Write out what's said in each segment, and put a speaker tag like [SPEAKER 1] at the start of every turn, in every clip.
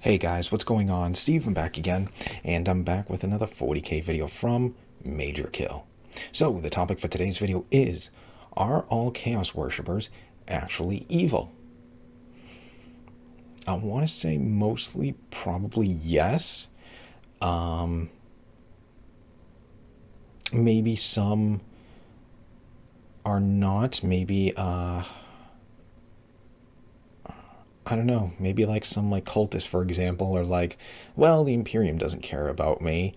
[SPEAKER 1] Hey guys, what's going on? Steven back again, and I'm back with another 40k video from Major Kill. So, the topic for today's video is, are all Chaos Worshippers actually evil? I want to say mostly probably yes. Maybe some are not. Maybe, I don't know, maybe like some like cultists, for example, are like, well, the Imperium doesn't care about me.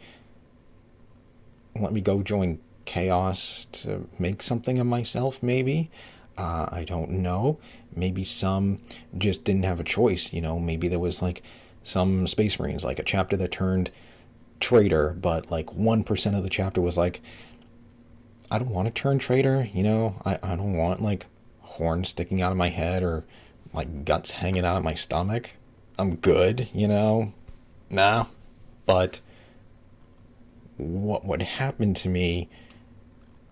[SPEAKER 1] Let me go join Chaos to make something of myself, maybe. I don't know. Maybe some just didn't have a choice, you know. Maybe there was like some Space Marines, like a chapter that turned traitor, but like 1% of the chapter was like, I don't want to turn traitor, you know. I don't want like horns sticking out of my head or like guts hanging out of my stomach. I'm good, you know. Nah. But what would happen to me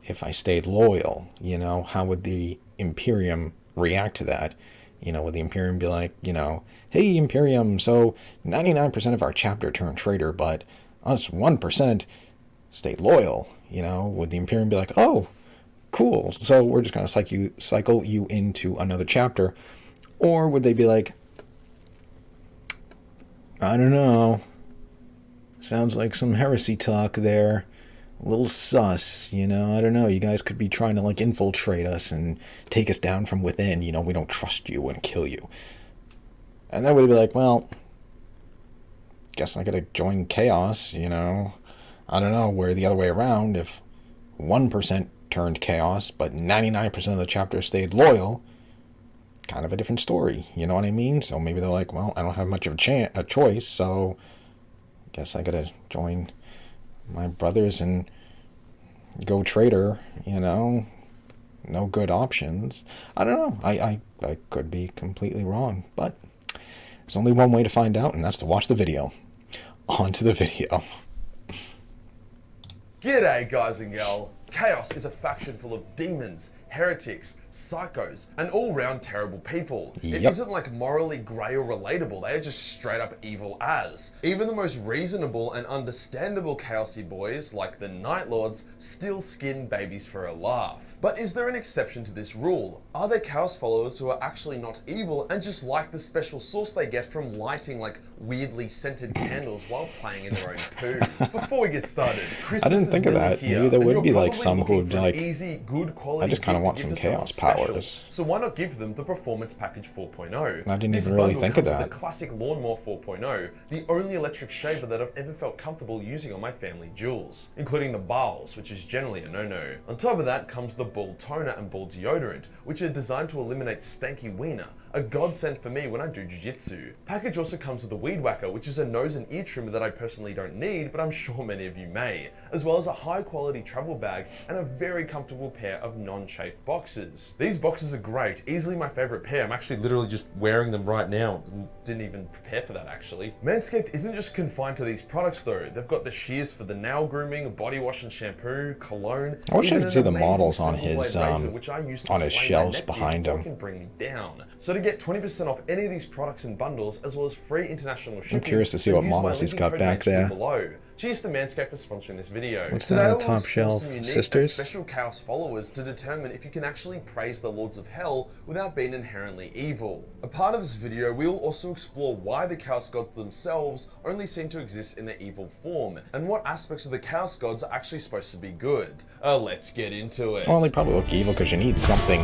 [SPEAKER 1] if I stayed loyal? You know, how would the Imperium react to that? You know, would the Imperium be like, you know, hey Imperium, so 99% of our chapter turned traitor, but us 1% stayed loyal? You know, would the Imperium be like, oh, cool, so we're just going to cycle you into another chapter? Or would they be like, I don't know, sounds like some heresy talk there, a little sus, you know, I don't know, you guys could be trying to like infiltrate us and take us down from within, you know, we don't trust you and kill you. And then we'd be like, well, guess I gotta join Chaos, you know. I don't know, where the other way around, if 1% turned Chaos, but 99% of the chapter stayed loyal, kind of a different story, you know what I mean? So maybe they're like, well, I don't have much of a choice, so guess I gotta join my brothers and go traitor, you know. No good options. I don't know. I could be completely wrong, but there's only one way to find out, and that's to watch the video. On to the video.
[SPEAKER 2] G'day guys and gal. Chaos is a faction full of demons, heretics, psychos, and all-round terrible people. It isn't like morally grey or relatable, they are just straight up evil as. Even the most reasonable and understandable chaosy boys, like the Night Lords, still skin babies for a laugh. But is there an exception to this rule? Are there chaos followers who are actually not evil and just like the special sauce they get from lighting like weirdly scented candles while playing in their own poo? Before we get started, Christmas
[SPEAKER 1] I didn't think of that.
[SPEAKER 2] here,
[SPEAKER 1] Maybe there would be like
[SPEAKER 2] probably
[SPEAKER 1] some who
[SPEAKER 2] looking
[SPEAKER 1] would
[SPEAKER 2] for an
[SPEAKER 1] like,
[SPEAKER 2] easy, good quality
[SPEAKER 1] I just kind of
[SPEAKER 2] gift
[SPEAKER 1] want
[SPEAKER 2] to
[SPEAKER 1] some
[SPEAKER 2] give to someone
[SPEAKER 1] chaos
[SPEAKER 2] special.
[SPEAKER 1] powers.
[SPEAKER 2] So why not give them the Performance Package 4.0?
[SPEAKER 1] I didn't
[SPEAKER 2] This
[SPEAKER 1] even really
[SPEAKER 2] bundle
[SPEAKER 1] think of
[SPEAKER 2] comes with
[SPEAKER 1] that.
[SPEAKER 2] the classic Lawnmower 4.0, the only electric shaver that I've ever felt comfortable using on my family jewels, including the bowls, which is generally a no-no. On top of that comes the ball toner and ball deodorant, which are designed to eliminate stanky wiener, a godsend for me when I do jiu-jitsu. Package also comes with a weed whacker, which is a nose and ear trimmer that I personally don't need, but I'm sure many of you may, as well as a high-quality travel bag and a very comfortable pair of non-chafe boxers. These boxers are great, easily my favorite pair. I'm actually literally just wearing them right now. Didn't even prepare for that actually. Manscaped isn't just confined to these products though. They've got the shears for the nail grooming, body wash and shampoo, cologne.
[SPEAKER 1] I wish I
[SPEAKER 2] even
[SPEAKER 1] could
[SPEAKER 2] an
[SPEAKER 1] see the
[SPEAKER 2] amazing
[SPEAKER 1] models on
[SPEAKER 2] silver
[SPEAKER 1] his
[SPEAKER 2] blade razor, which I use to
[SPEAKER 1] on his
[SPEAKER 2] slay my
[SPEAKER 1] shelves
[SPEAKER 2] neck
[SPEAKER 1] behind
[SPEAKER 2] before
[SPEAKER 1] him.
[SPEAKER 2] it can bring me down. So to get 20% off any of these products and bundles, as well as free international shipping,
[SPEAKER 1] I'm curious to see
[SPEAKER 2] then
[SPEAKER 1] what
[SPEAKER 2] use my
[SPEAKER 1] models he's
[SPEAKER 2] linking
[SPEAKER 1] got
[SPEAKER 2] code
[SPEAKER 1] back
[SPEAKER 2] mentioned
[SPEAKER 1] there.
[SPEAKER 2] below. Cheers to Manscaped for sponsoring this video.
[SPEAKER 1] What's
[SPEAKER 2] Today
[SPEAKER 1] that on
[SPEAKER 2] I
[SPEAKER 1] the
[SPEAKER 2] will
[SPEAKER 1] top
[SPEAKER 2] explore
[SPEAKER 1] shelf?
[SPEAKER 2] some unique
[SPEAKER 1] Sisters?
[SPEAKER 2] and special chaos followers to determine if you can actually praise the Lords of Hell without being inherently evil. A part of this video, we will also explore why the Chaos Gods themselves only seem to exist in their evil form, and what aspects of the Chaos Gods are actually supposed to be good. Let's get into it.
[SPEAKER 1] Well, they probably look evil because you need something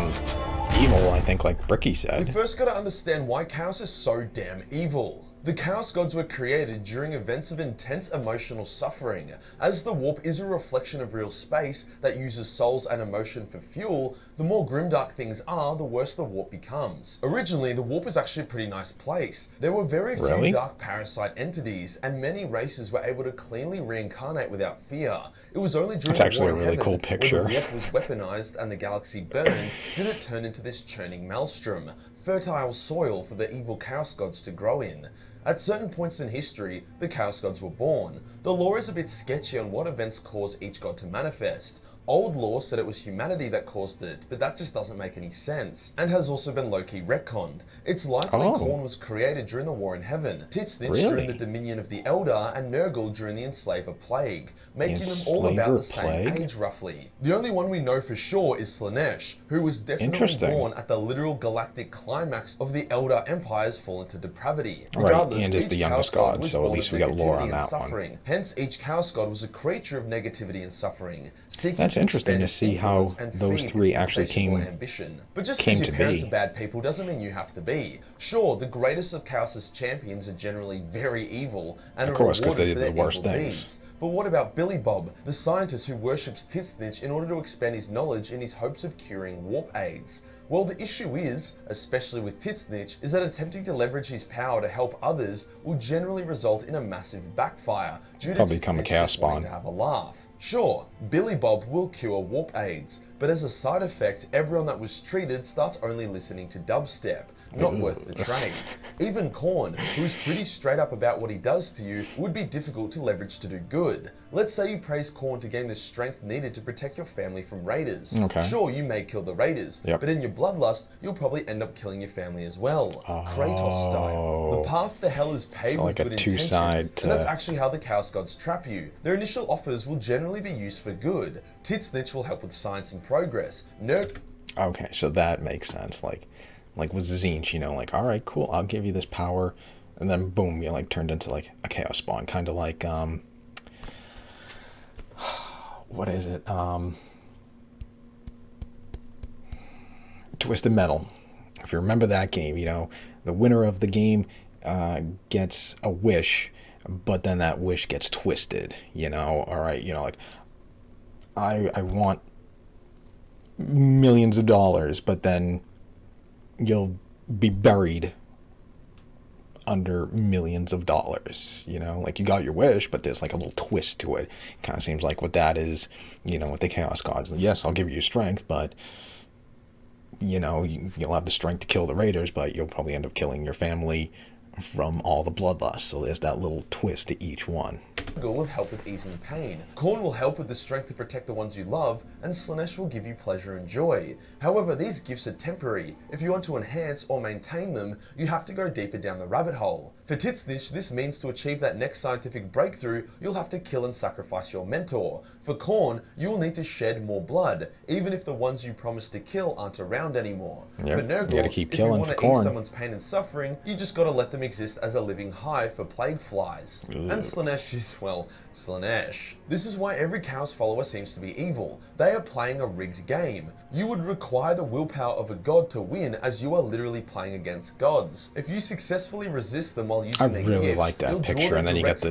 [SPEAKER 1] evil, I think, like Bricky
[SPEAKER 2] We
[SPEAKER 1] said.
[SPEAKER 2] first gotta understand why Chaos is so damn evil. The Chaos Gods were created during events of intense emotional suffering. As the warp is a reflection of real space that uses souls and emotion for fuel, the more grimdark things are, the worse the warp becomes. Originally, the warp was actually a pretty nice place. There were very few dark parasite entities, and many races were able to cleanly reincarnate without fear. It was only during
[SPEAKER 1] It's
[SPEAKER 2] the
[SPEAKER 1] actually
[SPEAKER 2] War
[SPEAKER 1] a
[SPEAKER 2] in
[SPEAKER 1] really
[SPEAKER 2] Heaven,
[SPEAKER 1] cool picture.
[SPEAKER 2] where the warp was weaponized and the galaxy burned, did it turn into this churning maelstrom, fertile soil for the evil Chaos Gods to grow in. At certain points in history, the Chaos Gods were born. The lore is a bit sketchy on what events cause each god to manifest. Old lore said it was humanity that caused it, but that just doesn't make any sense, and has also been low-key retconned. It's likely Khorne was created during the War in Heaven, Titsnitch during the Dominion of the Elder, and Nurgle during the Enslaver Plague, making them all about the same age roughly. The only one we know for sure is Slaanesh, who was definitely born at the literal galactic climax of the Elder Empire's fall into depravity. Regardless,
[SPEAKER 1] and is the youngest god, so at least we got lore on that one.
[SPEAKER 2] Hence, each Chaos God was a creature of negativity and suffering, seeking
[SPEAKER 1] That's interesting to see how those three actually came
[SPEAKER 2] But just because your parents are bad people doesn't mean you have to be. Sure, the greatest of Chaos's champions are generally very evil and are rewarded for their evil deeds. But what about Billy Bob, the scientist who worships Titsnitch in order to expand his knowledge in his hopes of curing warp aids? Well, the issue is, especially with Titsnitch, is that attempting to leverage his power to help others will generally result in a massive backfire due to Titsnitch just wanting to have a laugh. Sure, Billy Bob will cure warp aids, but as a side effect, everyone that was treated starts only listening to dubstep. Not worth the trade. Even Khorne, who's pretty straight up about what he does to you, would be difficult to leverage to do good. Let's say you praise Khorne to gain the strength needed to protect your family from raiders. Sure, you may kill the raiders, but in your bloodlust, you'll probably end up killing your family as well. Kratos style. The path to hell is paved with good intentions, and that's actually how the Chaos Gods trap you. Their initial offers will generally be used for good. Titsnitch will help with science and progress.
[SPEAKER 1] Okay, so that makes sense. Like with Tzeentch, you know, like, all right, cool, I'll give you this power, and then boom, you like turned into like a chaos spawn, kind of like what is it? Twisted Metal. If you remember that game, you know, the winner of the game gets a wish, but then that wish gets twisted. You know, all right, you know, like I want millions of dollars, but then you'll be buried under millions of dollars, you know, like you got your wish, but there's like a little twist to it. Kind of seems like what that is, you know, with the Chaos Gods. Yes, I'll give you strength, but you know, you'll have the strength to kill the raiders, but you'll probably end up killing your family from all the bloodlust. So there's that little twist to each one.
[SPEAKER 2] Nurgle will help with easing pain. Khorne will help with the strength to protect the ones you love, and Slaanesh will give you pleasure and joy. However, these gifts are temporary. If you want to enhance or maintain them, you have to go deeper down the rabbit hole. For Titsnitch, this means to achieve that next scientific breakthrough, you'll have to kill and sacrifice your mentor. For Khorne, you will need to shed more blood, even if the ones you promised to kill aren't around anymore. For Nurgle, if you want to ease someone's pain and suffering, you just gotta let them exist as a living hive for plague flies. And Slaanesh is, well, Slaanesh. This is why every Chaos follower seems to be evil. They are playing a rigged game. You would require the willpower of a god to win, as you are literally playing against gods. If you successfully resist them while using their gift,
[SPEAKER 1] like that picture, and then you got the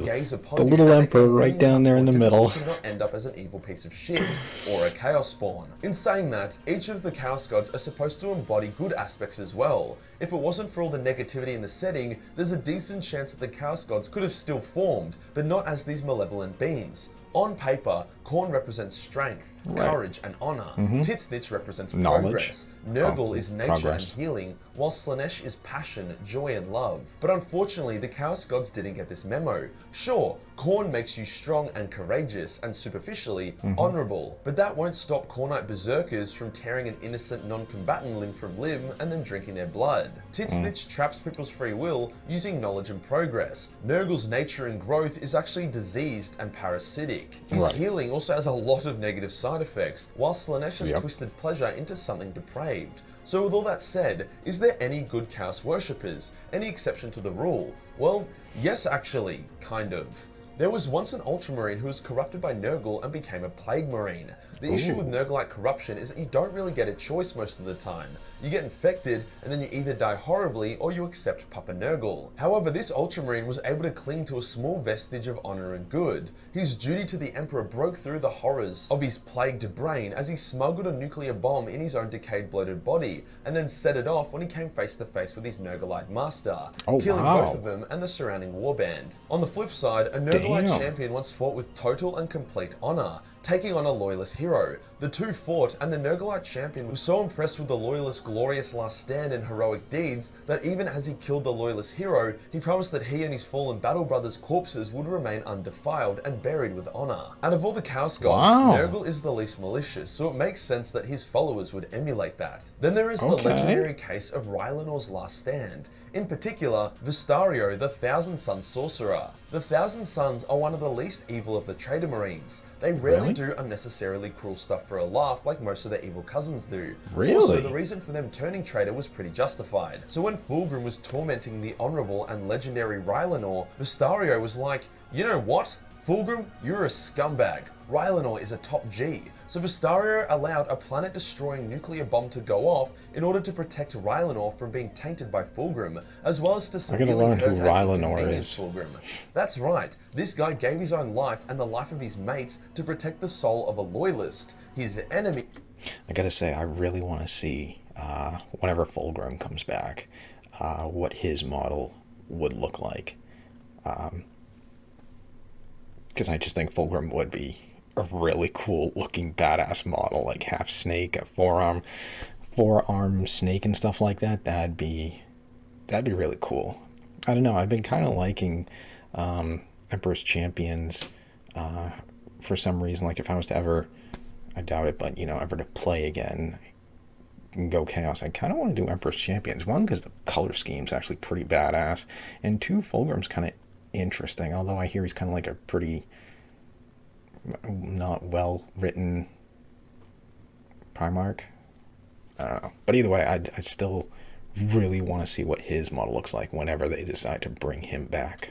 [SPEAKER 2] little
[SPEAKER 1] emperor right down there in the middle.
[SPEAKER 2] To not end up as an evil piece of shit or a chaos spawn. In saying that, each of the Chaos Gods are supposed to embody good aspects as well. If it wasn't for all the negativity in the setting, there's a decent chance that the Chaos Gods could have still formed, but not as these malevolent beings. On paper, Khorne represents strength, courage, and honor. Titsnitch represents progress. Nurgle is nature and healing, while Slaanesh is passion, joy, and love. But unfortunately, the Chaos Gods didn't get this memo. Sure, Khorne makes you strong and courageous, and superficially, honorable. But that won't stop Khornite berserkers from tearing an innocent non-combatant limb from limb and then drinking their blood. Titsnitch traps people's free will using knowledge and progress. Nurgle's nature and growth is actually diseased and parasitic. His healing also has a lot of negative side effects, while Slaanesh has twisted pleasure into something depraved. So with all that said, is there any good Chaos worshippers? Any exception to the rule? Well, yes actually, kind of. There was once an Ultramarine who was corrupted by Nurgle and became a Plague Marine. The issue with Nurgle-like corruption is that you don't really get a choice most of the time. You get infected, and then you either die horribly or you accept Papa Nurgle. However, this Ultramarine was able to cling to a small vestige of honor and good. His duty to the Emperor broke through the horrors of his plagued brain as he smuggled a nuclear bomb in his own decayed, bloated body, and then set it off when he came face to face with his Nurgle-like master, killing both of them and the surrounding warband. On the flip side, a Nurgle-like champion once fought with total and complete honor, taking on a Loyalist hero. The two fought, and the Nurglite champion was so impressed with the Loyalist's glorious last stand and heroic deeds that even as he killed the Loyalist hero, he promised that he and his fallen battle brothers' corpses would remain undefiled and buried with honor. Out of all the Chaos Gods, Nurgle is the least malicious, so it makes sense that his followers would emulate that. Then there is the legendary case of Rylanor's last stand. In particular, Vistario, the Thousand Sons sorcerer. The Thousand Sons are one of the least evil of the Traitor Marines. They rarely do unnecessarily cruel stuff for a laugh like most of their evil cousins do. Also, the reason for them turning traitor was pretty justified. So when Fulgrim was tormenting the honourable and legendary Rylanor, Vistario was like, you know what? Fulgrim, you're a scumbag. Rylanor is a top G. So Vistario allowed a planet-destroying nuclear bomb to go off in order to protect Rylanor from being tainted by Fulgrim, as well as to severely hurt and inconvenience Fulgrim. That's right, this guy gave his own life and the life of his mates to protect the soul of a loyalist, his enemy.
[SPEAKER 1] I gotta say, I really want to see, whenever Fulgrim comes back, what his model would look like. Because I just think Fulgrim would be a really cool looking badass model, like half snake, a forearm snake and stuff like that. That'd be really cool. I don't know, I've been kind of liking Emperor's Champions for some reason. Like if I was to ever, I doubt it, but you know, ever to play again and go Chaos, I kind of want to do Emperor's Champions. One, because the color scheme's actually pretty badass, and two, Fulgrim's kind of interesting, although I hear he's kind of like a pretty not well written Primarch. I don't know, but either way, I still really want to see what his model looks like whenever they decide to bring him back.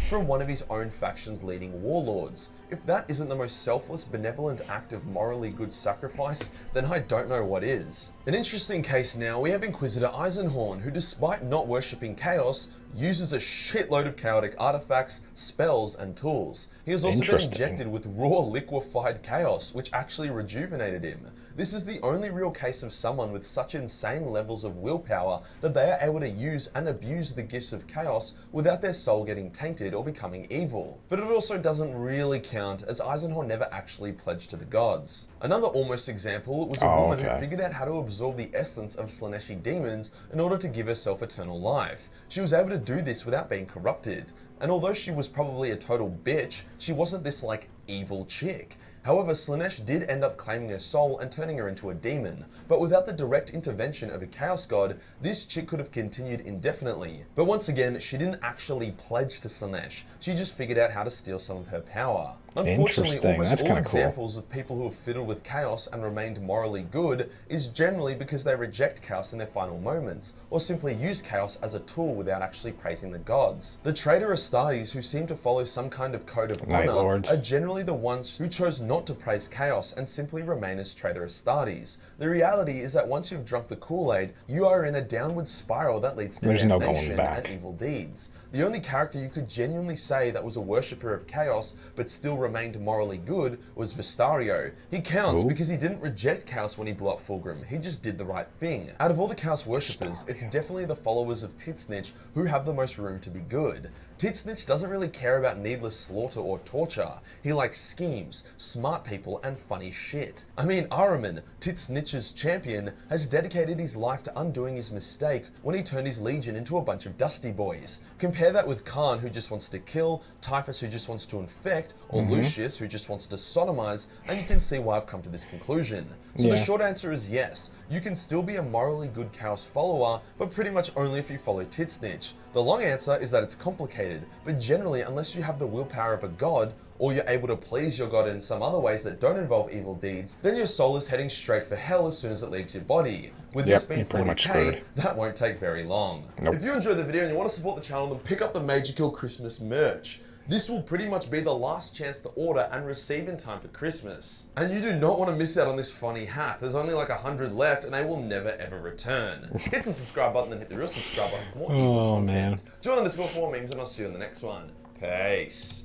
[SPEAKER 2] From one of his own faction's leading warlords. If that isn't the most selfless, benevolent act of morally good sacrifice, then I don't know what is. An interesting case now, we have Inquisitor Eisenhorn, who despite not worshipping chaos, uses a shitload of chaotic artifacts, spells, and tools. He has also been injected with raw liquefied chaos, which actually rejuvenated him. This is the only real case of someone with such insane levels of willpower that they are able to use and abuse the gifts of chaos without their soul getting tainted or becoming evil. But it also doesn't really count, as Eisenhorn never actually pledged to the gods. Another almost example was a woman who figured out how to absorb the essence of Slaaneshi demons in order to give herself eternal life. She was able to do this without being corrupted. And although she was probably a total bitch, she wasn't this like evil chick. However, Slaanesh did end up claiming her soul and turning her into a demon, but without the direct intervention of a Chaos God, this chick could have continued indefinitely. But once again, she didn't actually pledge to Slaanesh, she just figured out how to steal some of her power. Unfortunately, almost all examples of people who have fiddled with chaos and remained morally good is generally because they reject chaos in their final moments, or simply use chaos as a tool without actually praising the gods. The traitor Astartes who seem to follow some kind of code of honor are generally the ones who chose not to praise chaos and simply remain as traitor Astartes. The reality is that once you've drunk the Kool-Aid, you are in a downward spiral that leads to damnation and evil deeds. The only character you could genuinely say that was a worshipper of chaos but still remained morally good was Vistario. He counts because he didn't reject chaos when he blew up Fulgrim, he just did the right thing. Out of all the chaos worshippers, it's definitely the followers of Titsnitch who have the most room to be good. Titsnitch doesn't really care about needless slaughter or torture. He likes schemes, smart people, and funny shit. I mean, Ahriman, Titsnitch's champion, has dedicated his life to undoing his mistake when he turned his legion into a bunch of dusty boys. Compare that with Khan, who just wants to kill, Typhus, who just wants to infect, or Lucius, who just wants to sodomize, and you can see why I've come to this conclusion. So the short answer is yes, you can still be a morally good chaos follower, but pretty much only if you follow Titsnitch. The long answer is that it's complicated, but generally, unless you have the willpower of a god, or you're able to please your god in some other ways that don't involve evil deeds, then your soul is heading straight for hell as soon as it leaves your body. With this being 40k, that won't take very long. If you enjoyed the video and you want to support the channel, then pick up the Major Kill Christmas merch. This will pretty much be the last chance to order and receive in time for Christmas. And you do not want to miss out on this funny hat. There's only like 100 left and they will never ever return. Hit the subscribe button and hit the real subscribe button for more evil content. Join the Discord for more memes and I'll see you in the next one. Peace.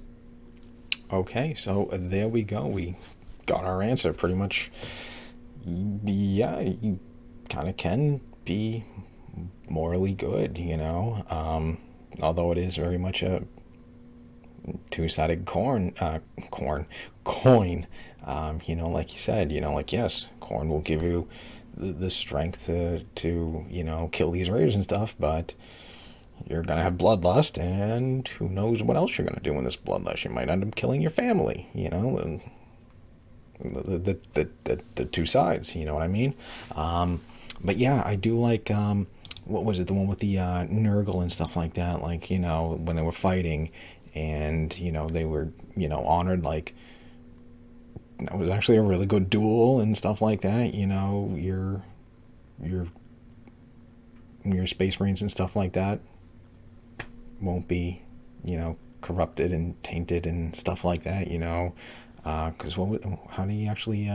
[SPEAKER 1] Okay, so there we go. We got our answer pretty much. Yeah, you kind of can be morally good, you know. Although it is very much a two-sided coin. Like you said, like, yes, corn will give you the strength to kill these raiders and stuff, but you're gonna have bloodlust, and who knows what else you're gonna do in this bloodlust. You might end up killing your family, and the two sides, you know what I mean? But yeah, I do like, what was it, the one with the Nurgle and stuff like that, like, when they were fighting, and, they were, honored, like, that was actually a really good duel and stuff like that, your space marines and stuff like that won't be, corrupted and tainted and stuff like that, because how do you actually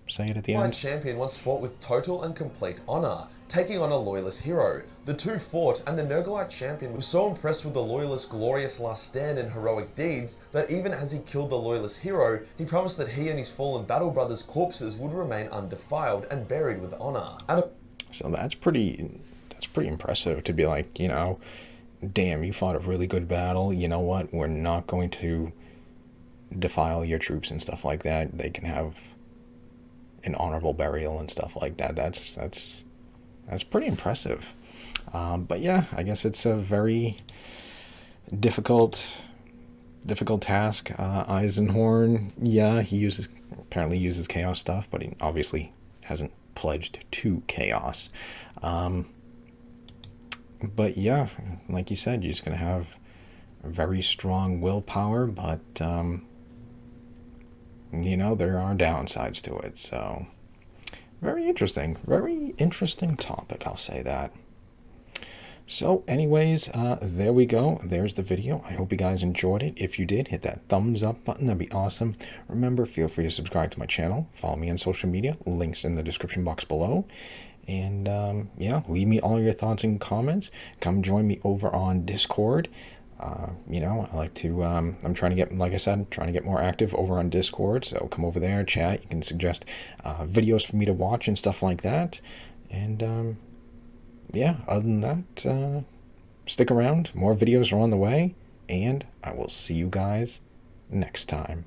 [SPEAKER 1] say it at the
[SPEAKER 2] My
[SPEAKER 1] end?
[SPEAKER 2] champion once fought with total and complete honor, taking on a loyalist hero. The two fought, and the Nurglite champion was so impressed with the loyalist's glorious last stand and heroic deeds that even as he killed the loyalist hero, he promised that he and his fallen battle brothers' corpses would remain undefiled and buried with honor.
[SPEAKER 1] So that's pretty impressive to be like, damn, you fought a really good battle. You know what? We're not going to defile your troops and stuff like that. They can have an honorable burial and stuff like that. That's pretty impressive. But yeah, I guess it's a very difficult task. Eisenhorn, yeah, he apparently uses chaos stuff, but he obviously hasn't pledged to chaos. But yeah, like you said, you're just gonna have very strong willpower, but there are downsides to it. So very interesting topic, I'll say that. So anyways, there we go. There's the video. I hope you guys enjoyed it. If you did, hit that thumbs up button. That'd be awesome. Remember, feel free to subscribe to my channel. Follow me on social media. Links in the description box below. And yeah, leave me all your thoughts and comments. Come join me over on Discord. I like to, I'm trying to get, like I said, trying to get more active over on Discord. So come over there, chat. You can suggest videos for me to watch and stuff like that. And yeah, other than that, stick around. More videos are on the way. And I will see you guys next time.